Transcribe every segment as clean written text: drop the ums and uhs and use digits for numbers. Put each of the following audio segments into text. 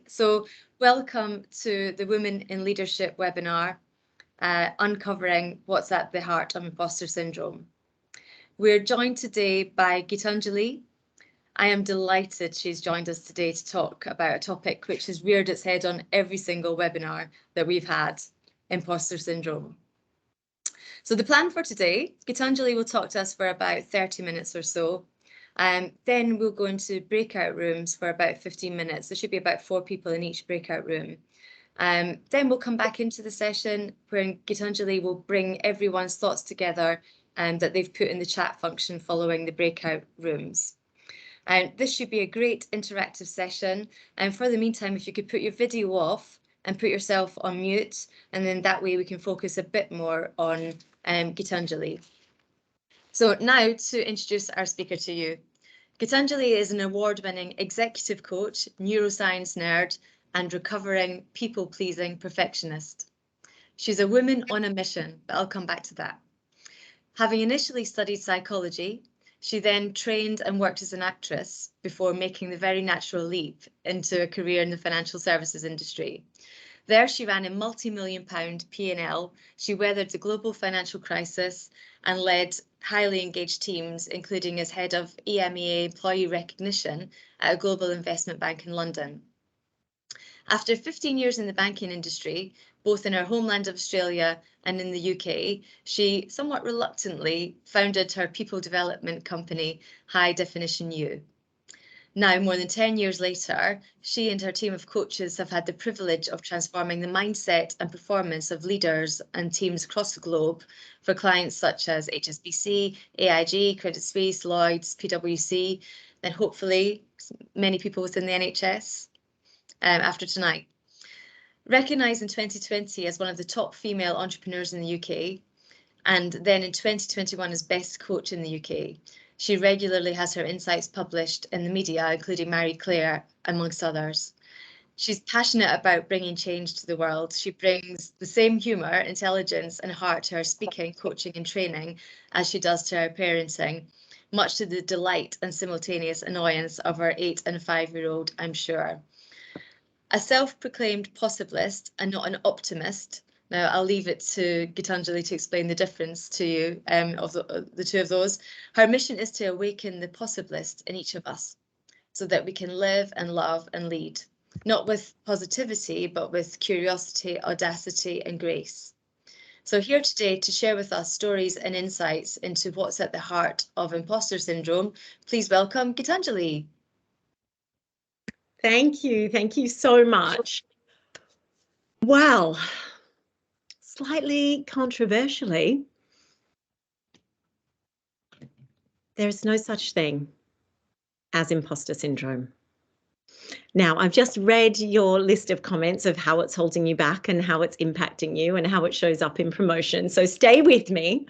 So welcome to the Women in Leadership webinar, uncovering what's at the heart of imposter syndrome. We're joined today by Gitanjali. I am delighted she's joined us today to talk about a topic which has reared its head on every single webinar that we've had, imposter syndrome. So the plan for today, Gitanjali will talk to us for about 30 minutes or so. Then we'll go into breakout rooms for about 15 minutes. There should be about 4 people in each breakout room. Then we'll come back into the session where Gitanjali will bring everyone's thoughts together that they've put in the chat function following the breakout rooms. This should be a great interactive session. And for the meantime, if you could put your video off and put yourself on mute, and then that way we can focus a bit more on Gitanjali. So now to introduce our speaker to you. Gitanjali is an award-winning executive coach, neuroscience nerd, and recovering people-pleasing perfectionist. She's a woman on a mission, but I'll come back to that. Having initially studied psychology, she then trained and worked as an actress before making the very natural leap into a career in the financial services industry. There she ran a multi-million-pound P&L. She weathered the global financial crisis and led highly engaged teams, including as head of EMEA employee recognition at a global investment bank in London. After 15 years in the banking industry, both in her homeland of Australia and in the UK, she somewhat reluctantly founded her people development company, High Definition U. Now, more than 10 years later, she and her team of coaches have had the privilege of transforming the mindset and performance of leaders and teams across the globe for clients such as HSBC, AIG, Credit Suisse, Lloyds, PwC, and hopefully many people within the NHS after tonight. Recognised in 2020 as one of the top female entrepreneurs in the UK, and then in 2021 as best coach in the UK. She regularly has her insights published in the media, including Marie Claire, amongst others. She's passionate about bringing change to the world. She brings the same humour, intelligence and heart to her speaking, coaching and training as she does to her parenting, much to the delight and simultaneous annoyance of her 8- and 5-year-old, I'm sure. A self-proclaimed possibilist and not an optimist. Now, I'll leave it to Gitanjali to explain the difference to you of the two of those. Her mission is to awaken the possibilist in each of us so that we can live and love and lead, not with positivity, but with curiosity, audacity and grace. So here today to share with us stories and insights into what's at the heart of imposter syndrome, please welcome Gitanjali. Thank you so much. Wow. Slightly controversially, there's no such thing as imposter syndrome. Now, I've just read your list of comments of how it's holding you back and how it's impacting you and how it shows up in promotion. So stay with me.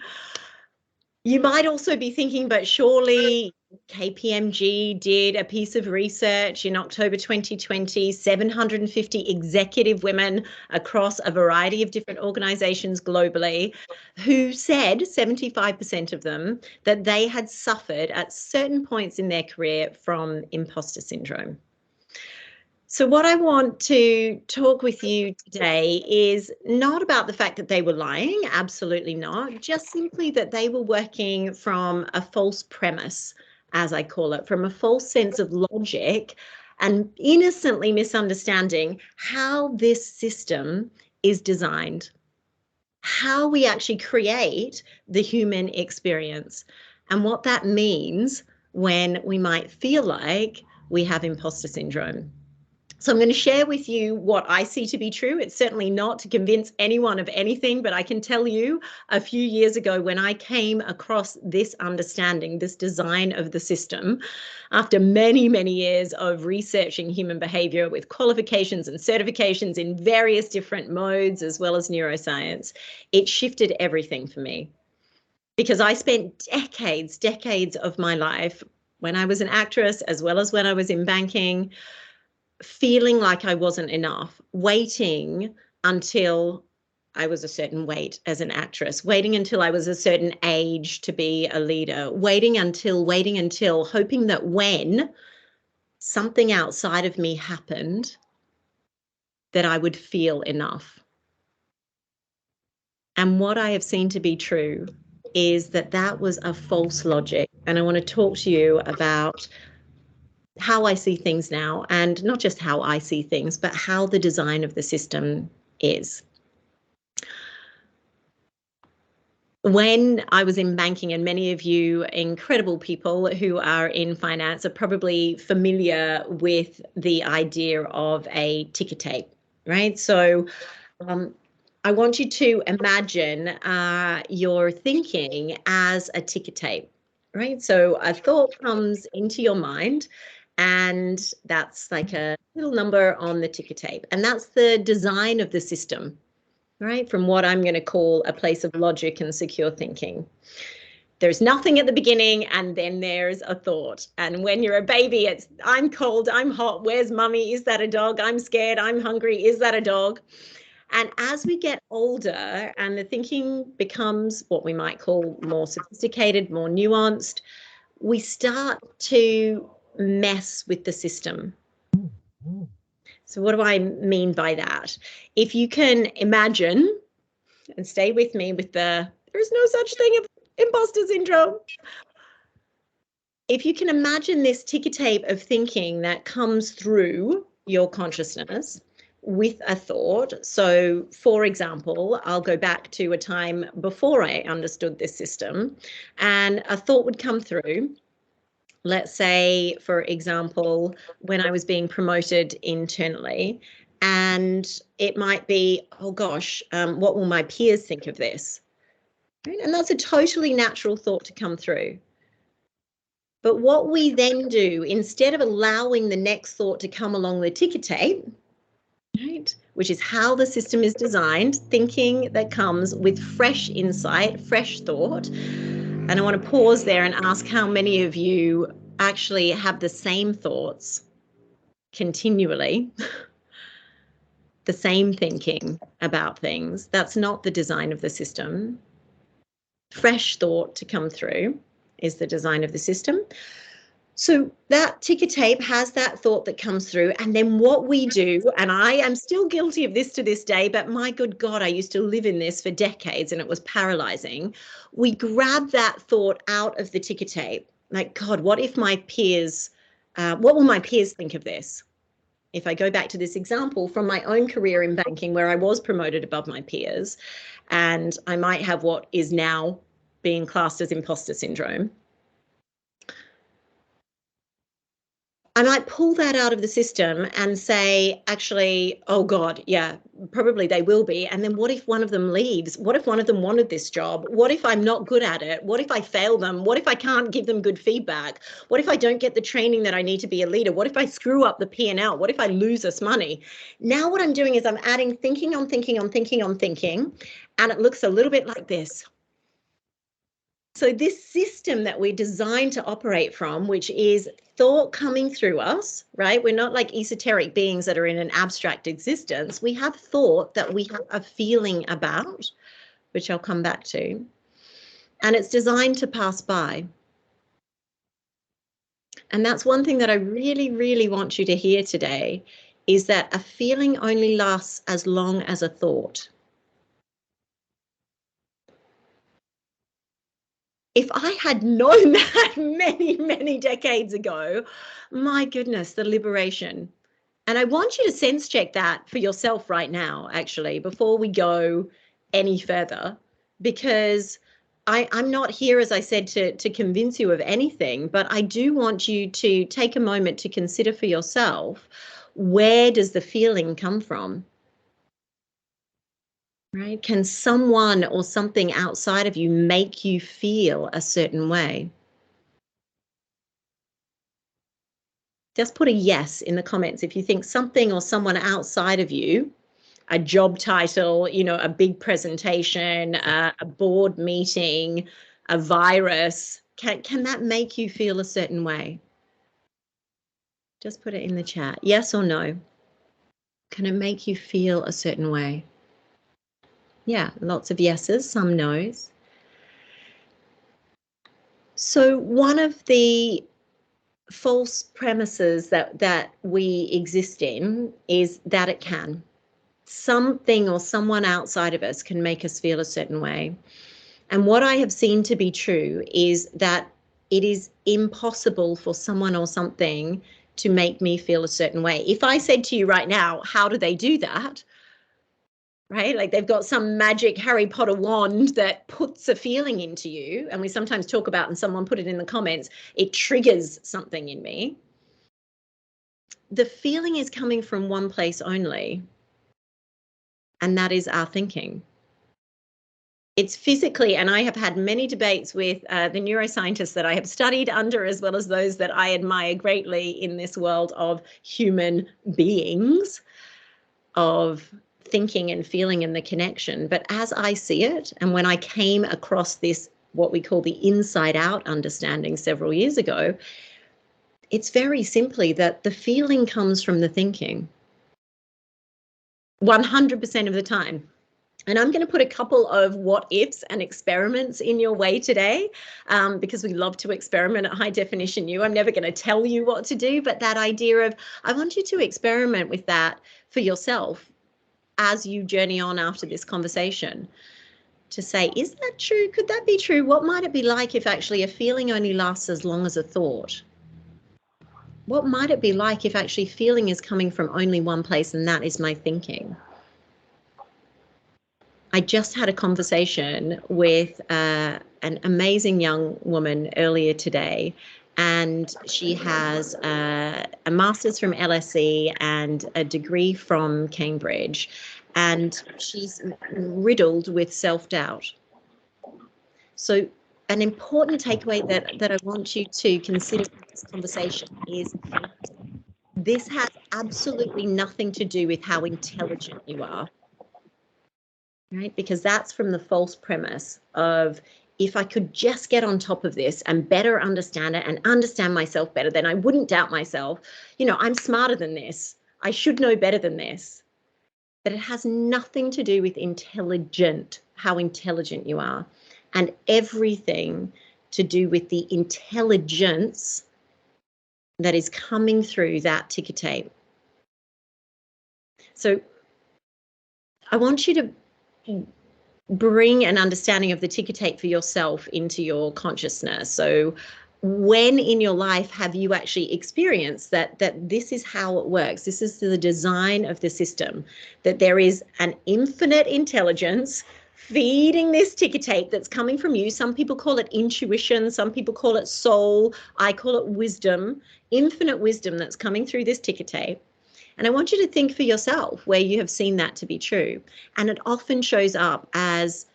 You might also be thinking, but surely KPMG did a piece of research in October 2020, 750 executive women across a variety of different organizations globally, who said, 75% of them, that they had suffered at certain points in their career from imposter syndrome. So what I want to talk with you today is not about the fact that they were lying, absolutely not, just simply that they were working from a false premise, as I call it, from a false sense of logic and innocently misunderstanding how this system is designed, how we actually create the human experience, and what that means when we might feel like we have imposter syndrome. So I'm going to share with you what I see to be true. It's certainly not to convince anyone of anything, but I can tell you a few years ago when I came across this understanding, this design of the system, after many, many years of researching human behavior with qualifications and certifications in various different modes, as well as neuroscience, it shifted everything for me. Because I spent decades of my life when I was an actress, as well as when I was in banking, feeling like I wasn't enough, waiting until I was a certain weight as an actress, waiting until I was a certain age to be a leader, waiting until, hoping that when something outside of me happened, that I would feel enough. And what I have seen to be true is that that was a false logic. And I want to talk to you about how I see things now, and not just how I see things, but how the design of the system is. When I was in banking, and many of you incredible people who are in finance are probably familiar with the idea of a ticker tape, right? So I want you to imagine your thinking as a ticker tape, right? So a thought comes into your mind, and that's like a little number on the ticker tape. And that's the design of the system, right? From what I'm going to call a place of logic and secure thinking. There's nothing at the beginning, and then there's a thought. And when you're a baby, it's I'm cold, I'm hot, where's mummy? Is that a dog? I'm scared, I'm hungry, is that a dog? And as we get older and the thinking becomes what we might call more sophisticated, more nuanced, we start to mess with the system. So what do I mean by that? If you can imagine, and stay with me with there's no such thing as imposter syndrome. If you can imagine this ticker tape of thinking that comes through your consciousness with a thought. So, for example, I'll go back to a time before I understood this system, and a thought would come through. Let's say, for example, when I was being promoted internally, and it might be, oh gosh, what will my peers think of this? Right? And that's a totally natural thought to come through. But what we then do, instead of allowing the next thought to come along the ticker tape, right, which is how the system is designed, thinking that comes with fresh insight, fresh thought. And I want to pause there and ask how many of you actually have the same thoughts continually, the same thinking about things. That's not the design of the system. Fresh thought to come through is the design of the system. So that ticker tape has that thought that comes through. And then what we do, and I am still guilty of this to this day, but my good God, I used to live in this for decades and it was paralyzing. We grab that thought out of the ticker tape. Like, God, what if my peers, what will my peers think of this? If I go back to this example from my own career in banking, where I was promoted above my peers, and I might have what is now being classed as imposter syndrome, I might pull that out of the system and say, actually, oh God, yeah, probably they will be. And then what if one of them leaves? What if one of them wanted this job? What if I'm not good at it? What if I fail them? What if I can't give them good feedback? What if I don't get the training that I need to be a leader? What if I screw up the P&L? What if I lose us money? Now what I'm doing is I'm adding thinking on thinking on thinking on thinking, and it looks a little bit like this. So this system that we're designed to operate from, which is thought coming through us, right? We're not like esoteric beings that are in an abstract existence. We have thought that we have a feeling about, which I'll come back to. And it's designed to pass by. And that's one thing that I really, really want you to hear today, is that a feeling only lasts as long as a thought. If I had known that many, many decades ago, my goodness, the liberation. And I want you to sense check that for yourself right now, actually, before we go any further, because I'm not here, as I said, to convince you of anything, but I do want you to take a moment to consider for yourself, where does the feeling come from? Right? Can someone or something outside of you make you feel a certain way? Just put a yes in the comments if you think something or someone outside of you, a job title, you know, a big presentation, a board meeting, a virus, can that make you feel a certain way? Just put it in the chat. Yes or no? Can it make you feel a certain way? Yeah, lots of yeses, some no's. So one of the false premises that we exist in is that it can. something or someone outside of us can make us feel a certain way. And what I have seen to be true is that it is impossible for someone or something to make me feel a certain way. If I said to you right now, how do they do that? Right? Like they've got some magic Harry Potter wand that puts a feeling into you. And we sometimes talk about, and someone put it in the comments, it triggers something in me. The feeling is coming from one place only, and that is our thinking. It's physically, and I have had many debates with the neuroscientists that I have studied under, as well as those that I admire greatly in this world of human beings, of thinking and feeling and the connection. But as I see it, and when I came across this, what we call the inside out understanding several years ago, it's very simply that the feeling comes from the thinking 100% of the time. And I'm going to put a couple of what ifs and experiments in your way today, because we love to experiment at High Definition You. I'm never going to tell you what to do, but that idea of, I want you to experiment with that for yourself as you journey on after this conversation, to say, is that true? Could that be true? What might it be like if actually a feeling only lasts as long as a thought? What might it be like if actually feeling is coming from only one place, and that is my thinking? I just had a conversation with an amazing young woman earlier today, and she has a master's from LSE and a degree from Cambridge, and she's riddled with self-doubt. So an important takeaway that I want you to consider in this conversation is this has absolutely nothing to do with how intelligent you are. Right? Because that's from the false premise of, if I could just get on top of this and better understand it and understand myself better, then I wouldn't doubt myself. You know, I'm smarter than this. I should know better than this. But it has nothing to do with how intelligent you are, and everything to do with the intelligence that is coming through that ticker tape. So I want you to bring an understanding of the ticker tape for yourself into your consciousness. So when in your life have you actually experienced that this is how it works? This is the design of the system, that there is an infinite intelligence feeding this ticker tape that's coming from you. Some people call it intuition, some people call it soul, I call it wisdom, infinite wisdom that's coming through this ticker tape. And I want you to think for yourself where you have seen that to be true. And it often shows up as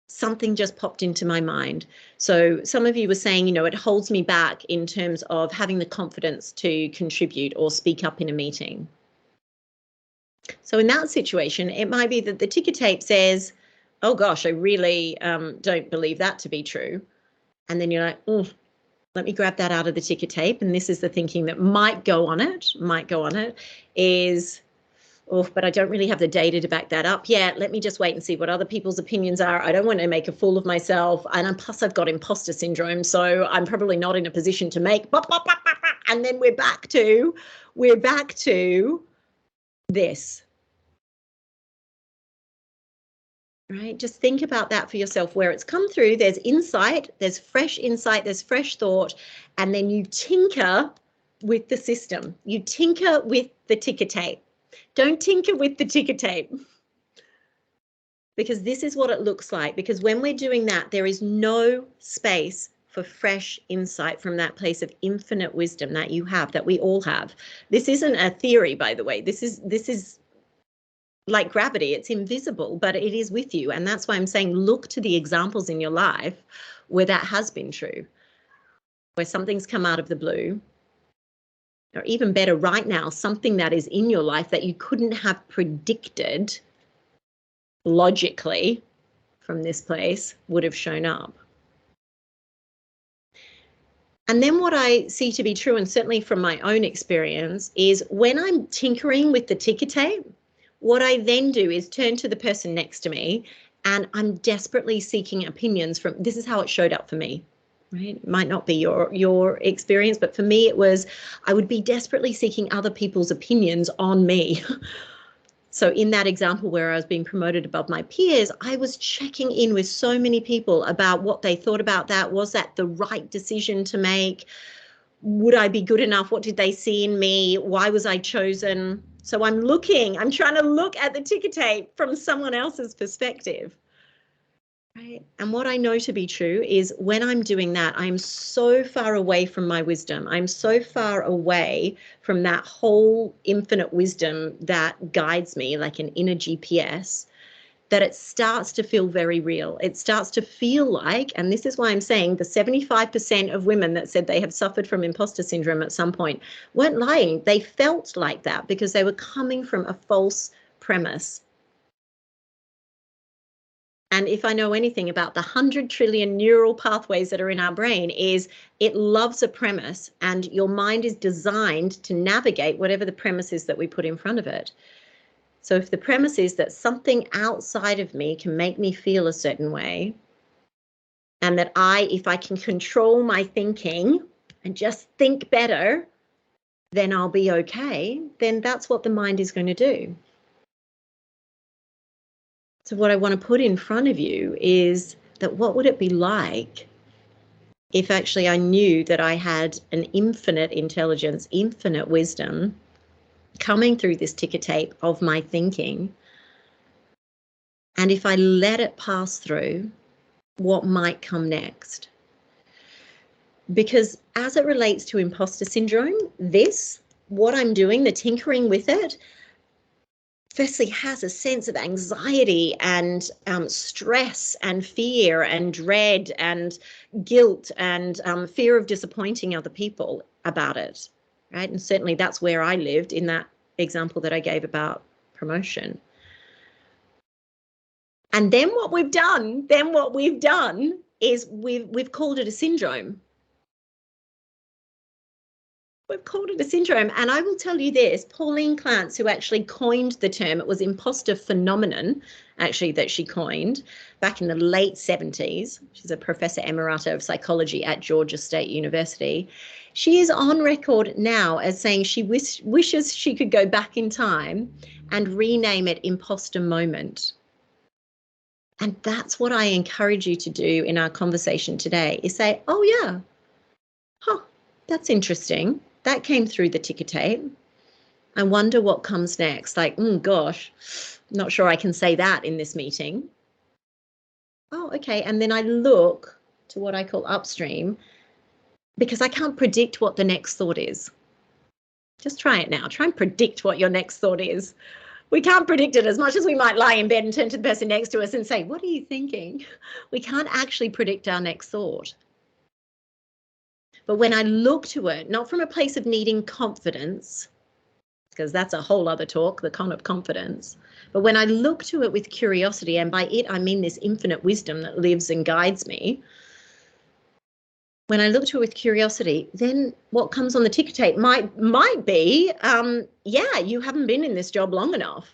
something just popped into my mind. So some of you were saying, you know, it holds me back in terms of having the confidence to contribute or speak up in a meeting. So in that situation, it might be that the ticker tape says, oh gosh, I really don't believe that to be true. And then you're like, oh, let me grab that out of the ticker tape. And this is the thinking that might go on it, is, oh, but I don't really have the data to back that up yet. Let me just wait and see what other people's opinions are. I don't want to make a fool of myself. And plus I've got imposter syndrome, so I'm probably not in a position to make, and then we're back to this. Right? Just think about that for yourself, where it's come through. There's insight, there's fresh thought, and then you tinker with the system. You tinker with the ticker tape. Don't tinker with the ticker tape, because this is what it looks like. Because when we're doing that, there is no space for fresh insight from that place of infinite wisdom that you have, that we all have. This isn't a theory, by the way. This is like gravity. It's invisible, but it is with you. And that's why I'm saying, look to the examples in your life where that has been true, where something's come out of the blue, or even better, right now, something that is in your life that you couldn't have predicted logically from this place would have shown up. And then what I see to be true, and certainly from my own experience, is when I'm tinkering with the ticker tape, what I then do is turn to the person next to me, and I'm desperately seeking opinions from, this is how it showed up for me, right? It might not be your experience, but for me it was, I would be desperately seeking other people's opinions on me. So in that example where I was being promoted above my peers, I was checking in with so many people about what they thought about that. Was that the right decision to make? Would I be good enough? What did they see in me? Why was I chosen? So I'm trying to look at the ticker tape from someone else's perspective. Right? And what I know to be true is when I'm doing that, I'm so far away from my wisdom. I'm so far away from that whole infinite wisdom that guides me like an inner GPS, that it starts to feel very real. It starts to feel like, and this is why I'm saying the 75% of women that said they have suffered from imposter syndrome at some point weren't lying. They felt like that because they were coming from a false premise. And if I know anything about the 100 trillion neural pathways that are in our brain, is it loves a premise, and your mind is designed to navigate whatever the premise is that we put in front of it. So if the premise is that something outside of me can make me feel a certain way, and that if I can control my thinking and just think better, then I'll be okay, then that's what the mind is going to do. So what I want to put in front of you is that what would it be like if actually I knew that I had an infinite intelligence, infinite wisdom coming through this ticker tape of my thinking, and if I let it pass through, what might come next? Because as it relates to imposter syndrome, what I'm doing, the tinkering with it, firstly has a sense of anxiety and stress and fear and dread and guilt and fear of disappointing other people about it, right? And certainly that's where I lived in that example that I gave about promotion. And then what we've done is we've called it a syndrome. We've called it a syndrome. And I will tell you this, Pauline Clance, who actually coined the term, it was imposter phenomenon, actually, that she coined back in the late 70s. She's a professor emerita of psychology at Georgia State University. She is on record now as saying she wishes she could go back in time and rename it imposter moment. And that's what I encourage you to do in our conversation today, is say, oh yeah, that's interesting. That came through the ticker tape. I wonder what comes next. Like, gosh, not sure I can say that in this meeting. Oh, okay. And then I look to what I call upstream, because I can't predict what the next thought is. Just try it now. Try and predict what your next thought is. We can't predict it, as much as we might lie in bed and turn to the person next to us and say, what are you thinking? We can't actually predict our next thought. But when I look to it, not from a place of needing confidence, because that's a whole other talk, the con of confidence, but when I look to it with curiosity, and by it I mean this infinite wisdom that lives and guides me, when I look to it with curiosity, then what comes on the ticker tape might be, yeah, you haven't been in this job long enough.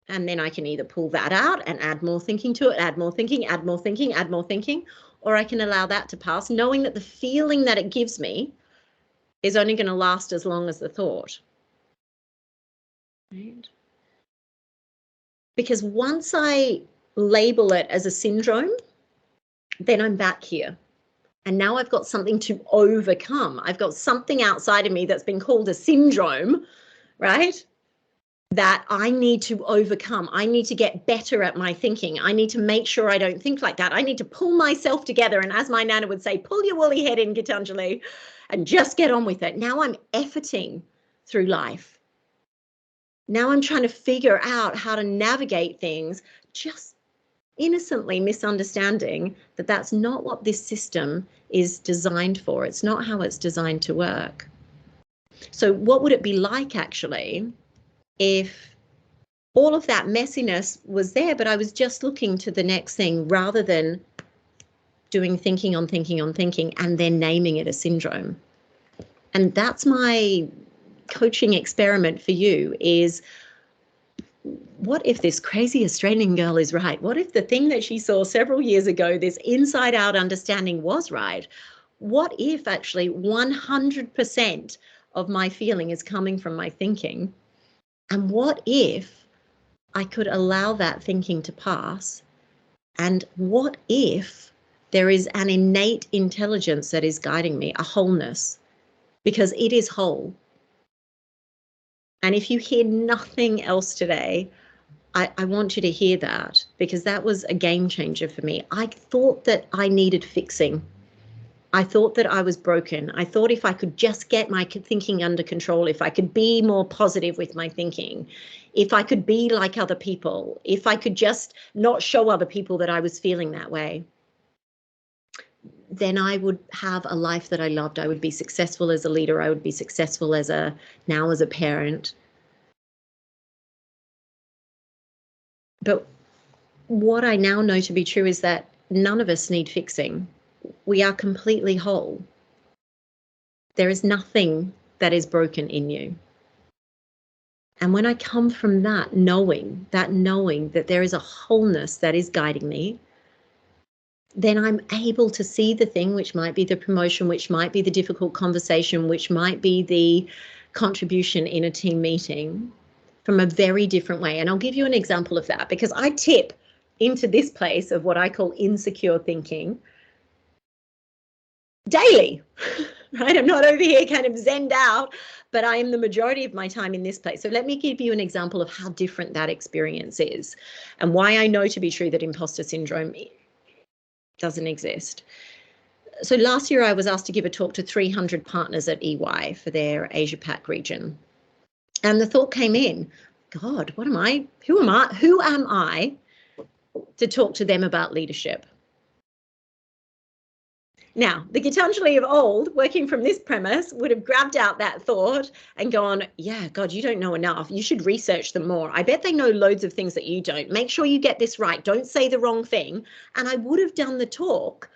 And then I can either pull that out and add more thinking to it, add more thinking, add more thinking, add more thinking, or I can allow that to pass, knowing that the feeling that it gives me is only going to last as long as the thought. Right? Because once I label it as a syndrome, then I'm back here. And now I've got something to overcome. I've got something outside of me that's been called a syndrome, right? That I need to overcome. I need to get better at my thinking. I need to make sure I don't think like that. I need to pull myself together. And as my nana would say, pull your woolly head in, Gitanjali, and just get on with it. Now I'm efforting through life. Now I'm trying to figure out how to navigate things, just innocently misunderstanding that that's not what this system is designed for. It's not how it's designed to work. So what would it be like actually if all of that messiness was there, but I was just looking to the next thing rather than doing thinking on thinking on thinking and then naming it a syndrome? And that's my coaching experiment for you, is what if this crazy Australian girl is right? What if the thing that she saw several years ago, this inside out understanding, was right? What if actually 100% of my feeling is coming from my thinking? And what if I could allow that thinking to pass? And what if there is an innate intelligence that is guiding me, a wholeness, because it is whole. And if you hear nothing else today, I want you to hear that, because that was a game changer for me. I thought that I needed fixing. I thought that I was broken. I thought if I could just get my thinking under control, if I could be more positive with my thinking, if I could be like other people, if I could just not show other people that I was feeling that way, then I would have a life that I loved. I would be successful as a leader. I would be successful as a parent. But what I now know to be true is that none of us need fixing. We are completely whole. There is nothing that is broken in you. And when I come from that knowing that there is a wholeness that is guiding me, then I'm able to see the thing, which might be the promotion, which might be the difficult conversation, which might be the contribution in a team meeting, from a very different way. And I'll give you an example of that, because I tip into this place of what I call insecure thinking daily, right? I'm not over here kind of zenned out, but I am the majority of my time in this place. So let me give you an example of how different that experience is and why I know to be true that imposter syndrome doesn't exist. So last year I was asked to give a talk to 300 partners at EY for their Asia Pac region. And the thought came in, God, what am I? Who am I to talk to them about leadership? Now, the Gitanjali of old, working from this premise, would have grabbed out that thought and gone, yeah, God, you don't know enough. You should research them more. I bet they know loads of things that you don't. Make sure you get this right. Don't say the wrong thing. And I would have done the talk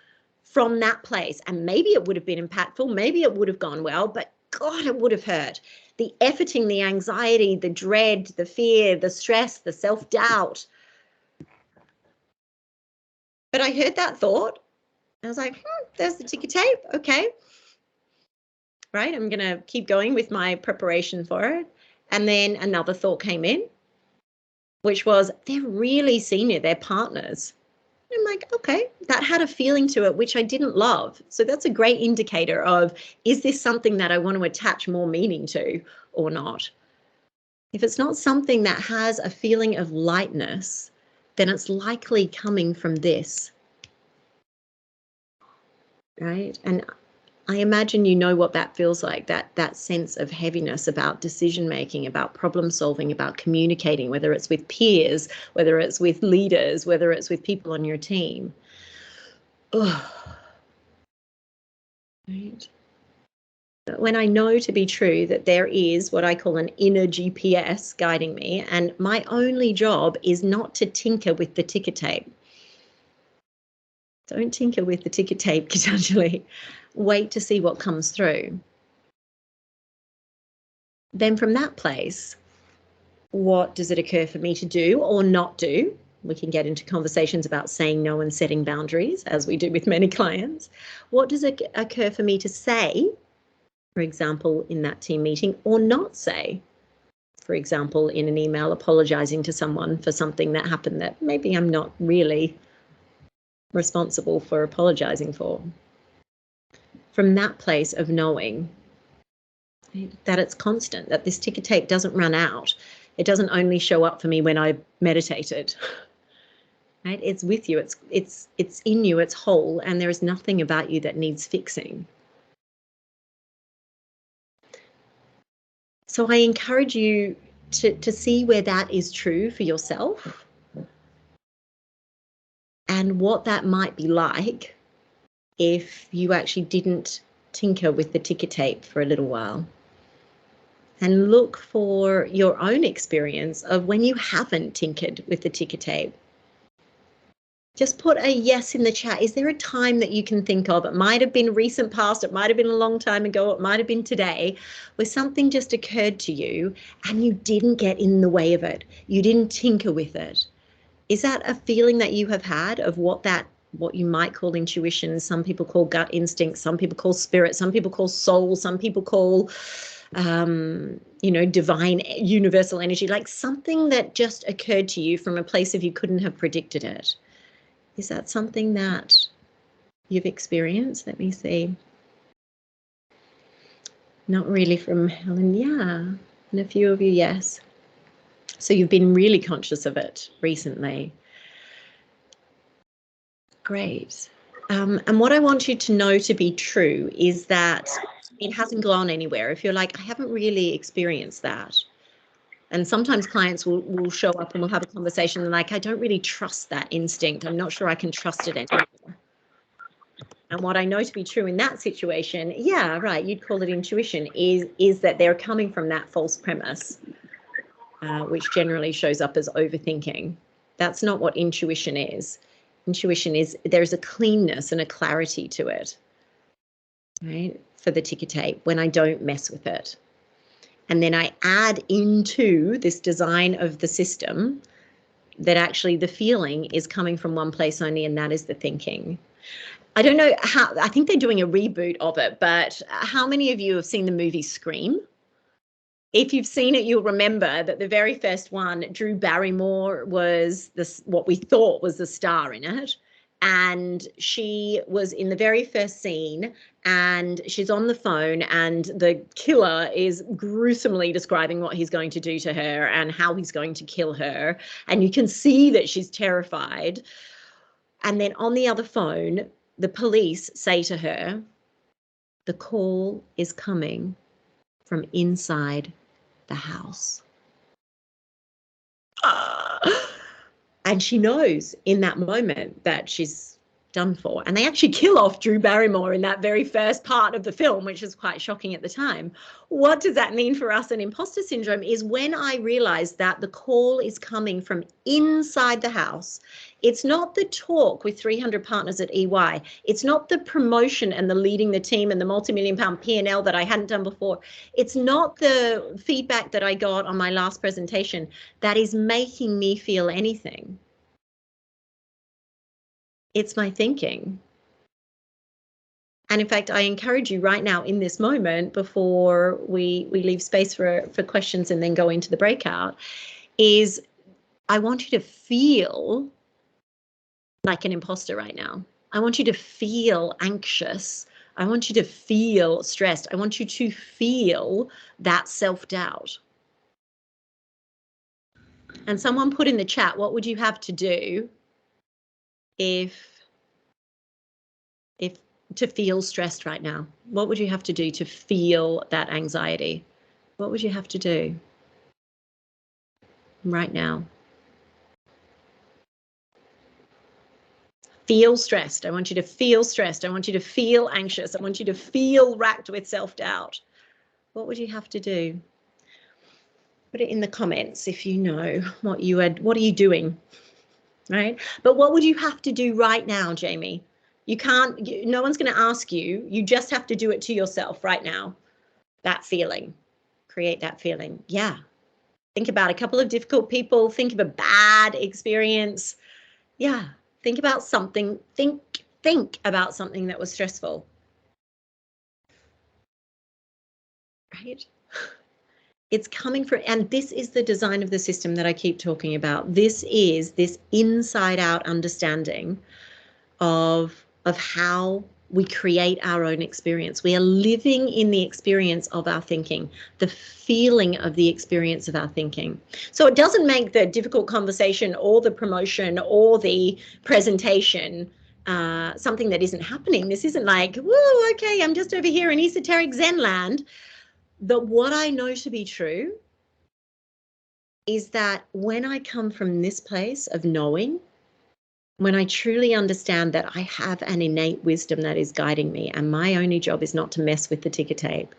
from that place. And maybe it would have been impactful. Maybe it would have gone well, but God, it would have hurt. The efforting, the anxiety, the dread, the fear, the stress, the self-doubt. But I heard that thought. I was like, there's the ticker tape. Okay. Right. I'm going to keep going with my preparation for it. And then another thought came in, which was, they're really senior, they're partners. I'm like, okay, that had a feeling to it, which I didn't love. So that's a great indicator of, is this something that I want to attach more meaning to or not? If it's not something that has a feeling of lightness, then it's likely coming from this. Right. And I imagine you know what that feels like, that sense of heaviness about decision making, about problem solving, about communicating, whether it's with peers, whether it's with leaders, whether it's with people on your team. Ugh. Right. But when I know to be true that there is what I call an inner GPS guiding me, and my only job is not to tinker with the ticker tape. Don't tinker with the ticker tape, Gitanjali. Wait to see what comes through. Then from that place, what does it occur for me to do or not do? We can get into conversations about saying no and setting boundaries, as we do with many clients. What does it occur for me to say, for example, in that team meeting, or not say? For example, in an email apologizing to someone for something that happened that maybe I'm not really responsible for apologizing for. From that place of knowing that it's constant, that this ticker tape doesn't run out. It doesn't only show up for me when I meditated. Right? It's with you. It's in you. It's whole, and there is nothing about you that needs fixing. So I encourage you to see where that is true for yourself and what that might be like if you actually didn't tinker with the ticker tape for a little while. And look for your own experience of when you haven't tinkered with the ticker tape. Just put a yes in the chat. Is there a time that you can think of? It might have been recent past, it might have been a long time ago, it might have been today, where something just occurred to you and you didn't get in the way of it. You didn't tinker with it. Is that a feeling that you have had of what you might call intuition? Some people call gut instinct, some people call spirit, some people call soul, some people call divine universal energy, like something that just occurred to you from a place of you couldn't have predicted it. Is that something that you've experienced? Let me see. Not really from Helen. Yeah. And a few of you, yes. So you've been really conscious of it recently. Great. And what I want you to know to be true is that it hasn't gone anywhere. If you're like, I haven't really experienced that. And sometimes clients will show up and we'll have a conversation and like, I don't really trust that instinct. I'm not sure I can trust it anymore. And what I know to be true in that situation, yeah, right, you'd call it intuition, is that they're coming from that false premise, which generally shows up as overthinking. That's not what intuition is. Intuition is there's a cleanness and a clarity to it, right? For the ticker tape when I don't mess with it. And then I add into this design of the system that actually the feeling is coming from one place only, and that is the thinking. I don't know how, I think they're doing a reboot of it, but how many of you have seen the movie Scream? If you've seen it, you'll remember that the very first one, Drew Barrymore was what we thought was the star in it. And she was in the very first scene and she's on the phone and the killer is gruesomely describing what he's going to do to her and how he's going to kill her. And you can see that she's terrified. And then on the other phone, the police say to her, the call is coming from inside the house. And she knows in that moment that she's done for. And they actually kill off Drew Barrymore in that very first part of the film, which is quite shocking at the time. What does that mean for us in imposter syndrome is when I realized that the call is coming from inside the house. It's not the talk with 300 partners at EY. It's not the promotion and the leading the team and the multi-million-pound P&L that I hadn't done before. It's not the feedback that I got on my last presentation that is making me feel anything. It's my thinking. And in fact, I encourage you right now in this moment, before we leave space for questions and then go into the breakout, is I want you to feel like an imposter right now. I want you to feel anxious. I want you to feel stressed. I want you to feel that self-doubt. And someone put in the chat, what would you have to do if to feel stressed right now? What would you have to do to feel that anxiety? What would you have to do right now? Feel stressed. I want you to feel stressed. I want you to feel anxious. I want you to feel racked with self-doubt. What would you have to do? Put it in the comments if you know what are you doing, right? But what would you have to do right now, Jamie? You can't, no one's going to ask you. You just have to do it to yourself right now. That feeling, create that feeling. Yeah. Think about a couple of difficult people. Think of a bad experience. Yeah. Think about something. Think about something that was stressful. Right? It's coming from, and this is the design of the system that I keep talking about. This is this inside out understanding of how we create our own experience. We are living in the experience of our thinking, the feeling of the experience of our thinking. So it doesn't make the difficult conversation or the promotion or the presentation something that isn't happening. This isn't like, whoa, okay, I'm just over here in esoteric Zen land. But what I know to be true is that when I come from this place of knowing, when I truly understand that I have an innate wisdom that is guiding me, and my only job is not to mess with the ticker tape,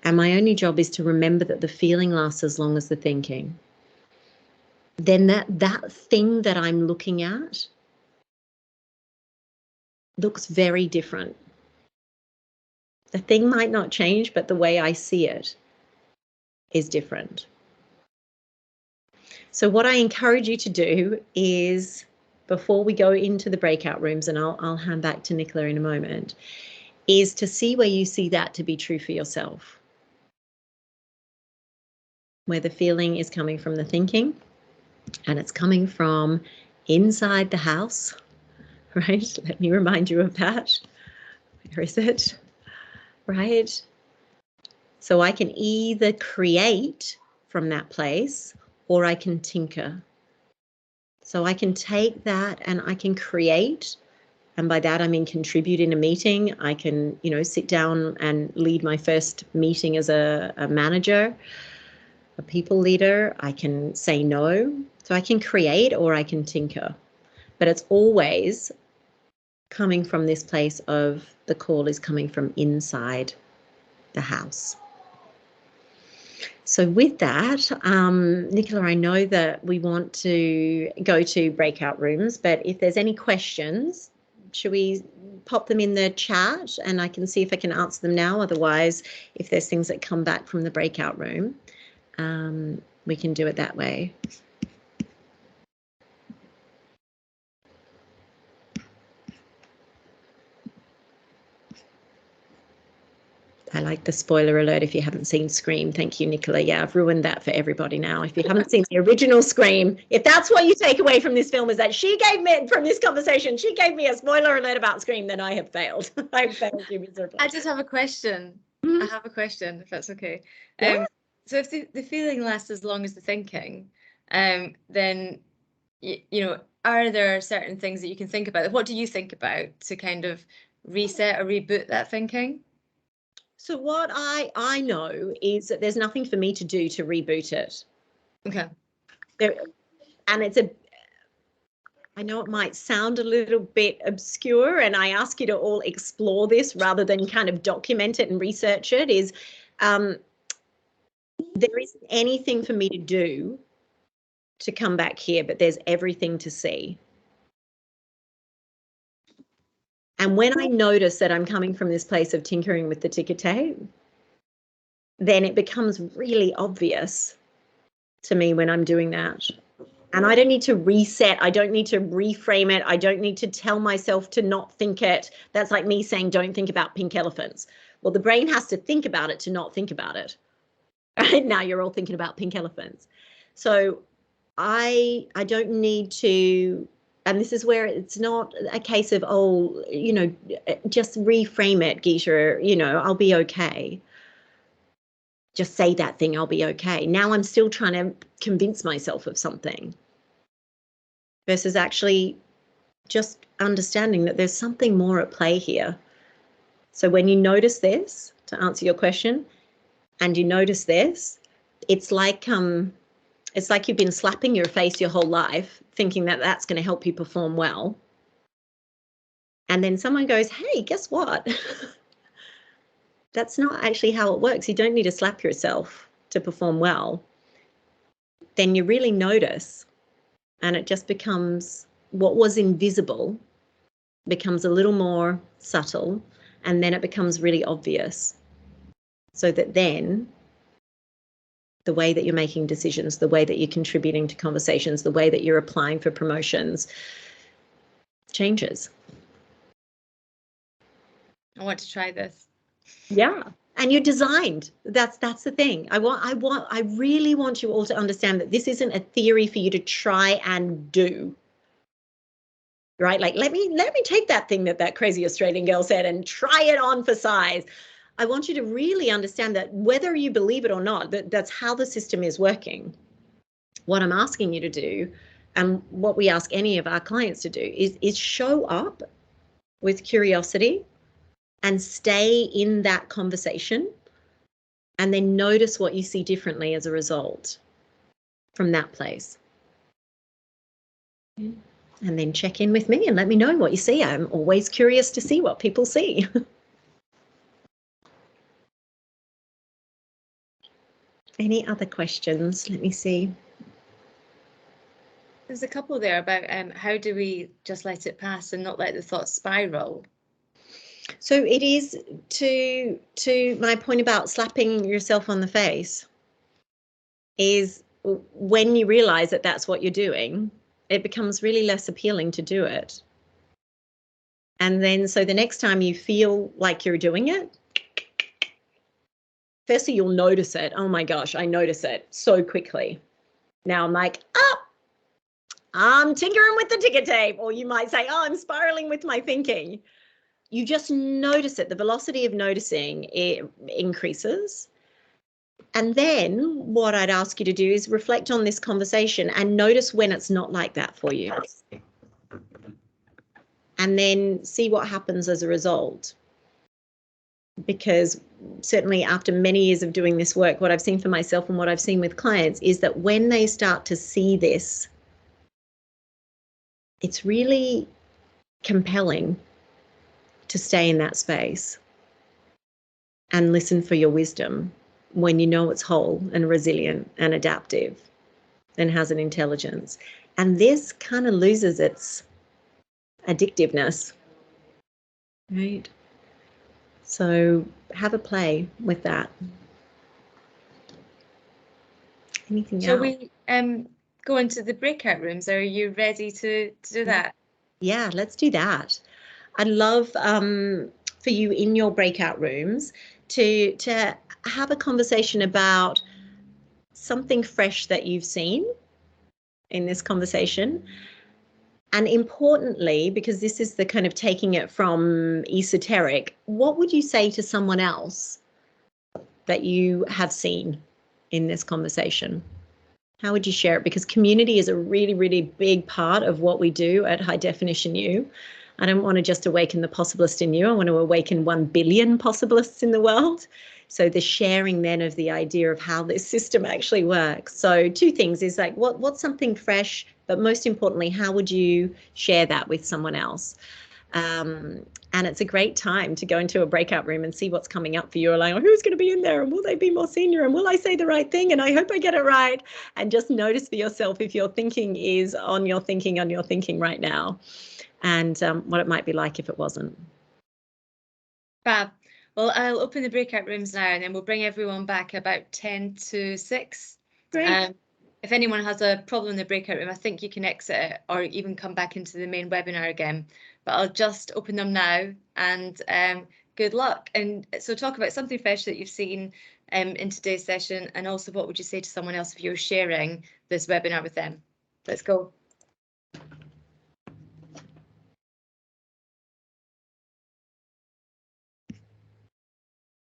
and my only job is to remember that the feeling lasts as long as the thinking, then that thing that I'm looking at looks very different. The thing might not change, but the way I see it is different. So what I encourage you to do is, before we go into the breakout rooms, and I'll hand back to Nicola in a moment, is to see where you see that to be true for yourself. where the feeling is coming from the thinking, and it's coming from inside the house, right? Let me remind you of that. Where is it? Right? So I can either create from that place or I can tinker. So I can take that and I can create. And by that, I mean contribute in a meeting. I can, sit down and lead my first meeting as a manager, a people leader. I can say no. So I can create or I can tinker. But it's always coming from this place of the call is coming from inside the house. So with that, Nicola, I know that we want to go to breakout rooms, but if there's any questions, should we pop them in the chat and I can see if I can answer them now? Otherwise, if there's things that come back from the breakout room, we can do it that way. I like the spoiler alert if you haven't seen Scream. Thank you, Nicola. Yeah, I've ruined that for everybody now. If you haven't seen the original Scream, if that's what you take away from this film is that she gave me, from this conversation, she gave me a spoiler alert about Scream, then I have failed. I've failed you miserably. I just have a question. I have a question, if that's okay. Yeah. So if the feeling lasts as long as the thinking, then, are there certain things that you can think about? What do you think about to kind of reset or reboot that thinking? So what I know is that there's nothing for me to do to reboot it. Okay. And I know it might sound a little bit obscure, and I ask you to all explore this rather than kind of document it and research it, is there isn't anything for me to do to come back here, but there's everything to see. And when I notice that I'm coming from this place of tinkering with the ticker tape, then it becomes really obvious to me when I'm doing that. And I don't need to reset. I don't need to reframe it. I don't need to tell myself to not think it. That's like me saying, don't think about pink elephants. Well, the brain has to think about it to not think about it. Right now you're all thinking about pink elephants. So I don't need to, and this is where it's not a case of, just reframe it, Geeta, I'll be okay. Just say that thing, I'll be okay. Now I'm still trying to convince myself of something versus actually just understanding that there's something more at play here. So when you notice this, to answer your question, and you notice this, it's like you've been slapping your face your whole life, thinking that that's going to help you perform well. And then someone goes, hey, guess what? That's not actually how it works. You don't need to slap yourself to perform well. Then you really notice, and it just becomes what was invisible becomes a little more subtle, and then it becomes really obvious. So that then the way that you're making decisions, the way that you're contributing to conversations, the way that you're applying for promotions changes. I want to try this. Yeah. And you're designed. That's the thing. I really want you all to understand that this isn't a theory for you to try and do. Right? Like, let me take that thing that crazy Australian girl said and try it on for size. I want you to really understand that whether you believe it or not, that's how the system is working. What I'm asking you to do, and what we ask any of our clients to do, is show up with curiosity and stay in that conversation, and then notice what you see differently as a result from that place. And then check in with me and let me know what you see. I'm always curious to see what people see. Any other questions? Let me see. There's a couple there about how do we just let it pass and not let the thoughts spiral? So it is to my point about slapping yourself on the face, is when you realize that that's what you're doing, it becomes really less appealing to do it. And then so the next time you feel like you're doing it, firstly, you'll notice it. Oh my gosh, I notice it so quickly. Now I'm like, I'm tinkering with the ticker tape. Or you might say, I'm spiraling with my thinking. You just notice it. The velocity of noticing it increases. And then what I'd ask you to do is reflect on this conversation and notice when it's not like that for you. And then see what happens as a result. Because certainly after many years of doing this work, what I've seen for myself and what I've seen with clients is that when they start to see this, it's really compelling to stay in that space and listen for your wisdom when you know it's whole and resilient and adaptive and has an intelligence. And this kind of loses its addictiveness, right? So have a play with that. Anything Shall else? we go into the breakout rooms? Are you ready to do that? Yeah, let's do that. I'd love for you in your breakout rooms to have a conversation about something fresh that you've seen in this conversation. And importantly, because this is the kind of taking it from esoteric, what would you say to someone else that you have seen in this conversation? How would you share it? Because community is a really, really big part of what we do at High Definition You. I don't want to just awaken the possibilist in you. I want to awaken 1 billion possibilists in the world. So the sharing then of the idea of how this system actually works. So 2 things is like, what's something fresh, but most importantly, how would you share that with someone else? And it's a great time to go into a breakout room and see what's coming up for you. Like, oh, who's going to be in there? And will they be more senior? And will I say the right thing? And I hope I get it right. And just notice for yourself if your thinking is on your thinking right now. And what it might be like if it wasn't. Fab. Well, I'll open the breakout rooms now and then we'll bring everyone back about 10 to 6. Great. If anyone has a problem in the breakout room, I think you can exit it or even come back into the main webinar again. But I'll just open them now and good luck. And so talk about something fresh that you've seen in today's session, and also what would you say to someone else if you're sharing this webinar with them? Let's go.